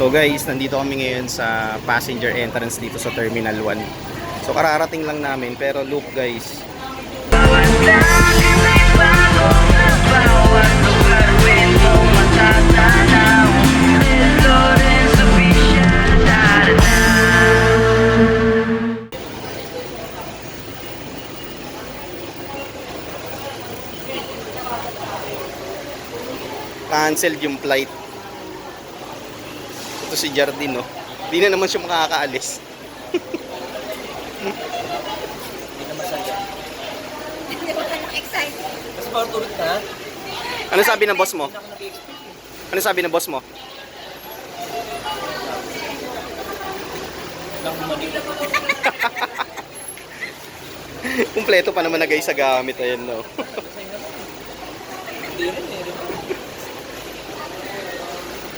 So guys, nandito kami ngayon sa passenger entrance dito sa Terminal 1. So kararating lang namin, pero look guys. Canceled yung flight. Ito si Jardine, no? Di na naman siya makakaalis. Hindi na masaya. Hindi ko na excited. Kasi bawal tulog na. Ano sabi ng boss mo? Hindi na ako nag-expect. Ano sabi ng boss mo? Lang bumalik. Kumpleto pa naman na guys sa gamit. Ayan, no? Hindi rin eh.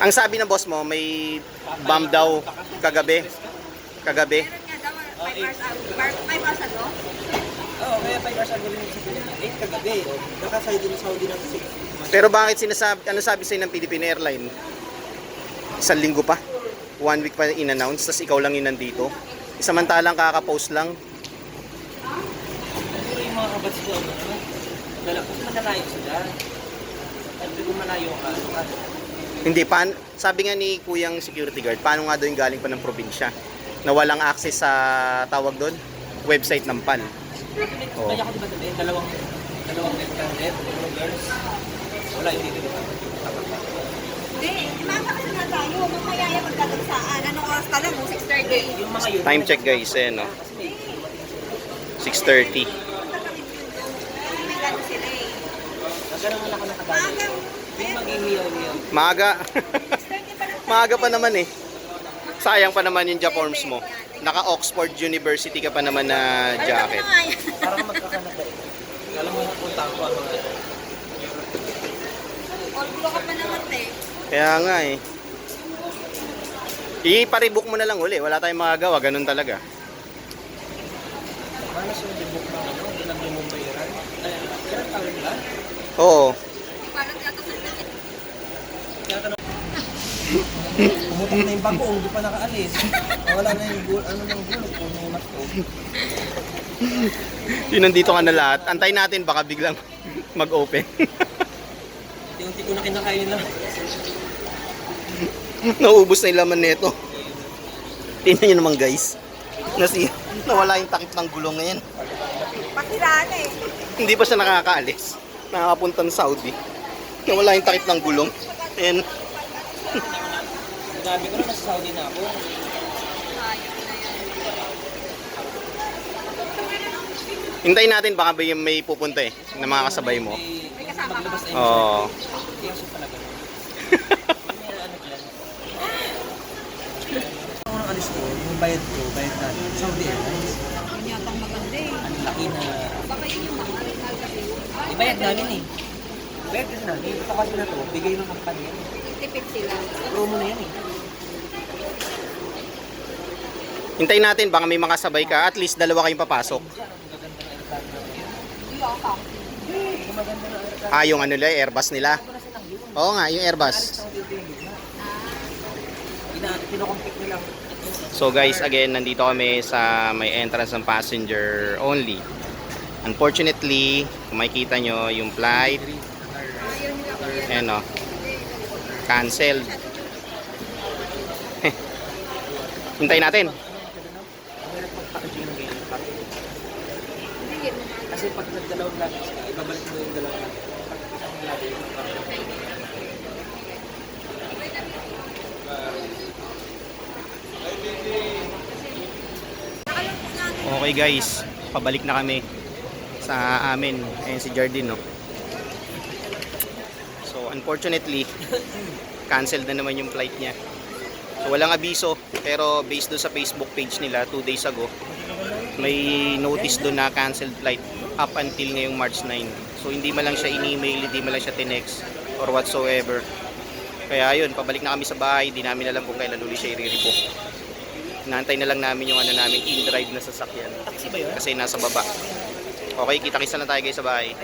Ang sabi ng boss mo, may bomb daw kagabi. Kagabi. Meron nga daw, 5 hours ago. Oo, kaya 5 hours ago rin sa Pilipinas. 8 kagabi. Nakasay din sa Saudi ng 6. Pero bakit ano sabi sa'yo ng Philippine Airline? 1 linggo pa? 1 week pa in-announce, tas ikaw lang yun nandito? Samantalang kaka-post lang. Pero yung mga kabats ko, dala ko manalayo sila. At kung malayo ka, Hindi, sabi nga ni Kuyang security guard, paano nga daw yung galing pa ng probinsya? Na walang access sa tawag doon? Website ng PAL. Oo. kaya ko diba sabi, dalawang net candidate, dalawang girls. Wala, hindi din. Hindi, imaga kasi na tayo. Mamaya yung magkadagsaan. Anong oras ka lang? 6:30. Yung mga yun. Time check guys, eh no? Kasi may 6:30. Punta kami dito. May gano'n sila eh. Ganun lang ako nakadali. Maagang, Yung mag-ihiyaw-hiyaw. Maaga. 6:30 pa lang. Maaga pa naman eh. Sayang pa naman yung Jaforms mo. Naka-Oxford University ka pa naman na jacket. Ano nga yan? Parang magkakanada eh. Alam mo yung punta ko ang mga All blue ka pa naman eh. Kaya nga eh. I-parebook mo na lang uli. Wala tayong magagawa. Ganun talaga. manas yung dibuk ng ano, ilang yung Mumbai-Iran. Kailan tawag nila? Oo. Parang tiyatasan na siya. Kaya tanong, pumutok na yung bago, hindi pa nakaalis. Wala na yung ano ng gulok, puno na po. Yun, nandito ka na lahat. Antayin natin, baka biglang mag-open. Unti-unti ko na kinakain na. Naubos na yung laman nito. Tingnan nyo naman guys. Nawala yung takip ng gulong ngayon. Pasiraan eh. Hindi pa siya nakakaalis. Nakakapunta ng Saudi. Nawala yung takip ng gulong. And Sabi ko na, nasa Saudi na ako. hintayin natin, baka may pupunta eh. Na mga kasabay mo. May kasama ka. Maglabas na Oo. Kaya siya talaga. May ano dyan. Ang unang alis ko, yung bayad natin. Saudi Airlines. Yun yatang maganda eh. Ang laki na. Baka yun yung mga rinal kasi. Ibayad namin eh. Bayad kasi namin. Ito kasi na to, bigay ng kampanya. Tipid sila. Promo na yan eh. Hintayin natin, baka may makasabay ka. At least dalawa kayong papasok. Diyan, ang gaganda ng aeroplano na yan. Yung account. Ang maganda ng aeroplano. Yung ano nila, Airbus nila. Ito na silang yun. Oo nga, yung Airbus. Alis sa hotel yung gitna. Pinocompete nila. So guys, again, nandito kami sa may entrance ng passenger only. Unfortunately, kung makikita nyo, yung flight, ayan o, canceled. Hintayin natin. Ang hirap magpackaging ng ganyan. Hindi yun. Kasi pag nagdalawang luggage ka, ibabalik mo yung dalawang luggage. Pag isang luggage, Okay guys, pabalik na kami sa amin. Ayan si Jardine, no? So unfortunately, canceled na naman yung flight niya. So walang abiso, pero based doon sa Facebook page nila 2 days ago, may notice doon na canceled flight up until ngayong March 9. So hindi man lang siya in-email, hindi man lang siya tinext or whatsoever. Kaya ayun, pabalik na kami sa bahay, hindi namin alam kung kailan uli siya i-rebook. Inaantay na lang namin yung ano namin in-drive na sasakyan. taxi ba yun? Kasi nasa baba. Okay, kita-kisa na tayo guys sa bahay.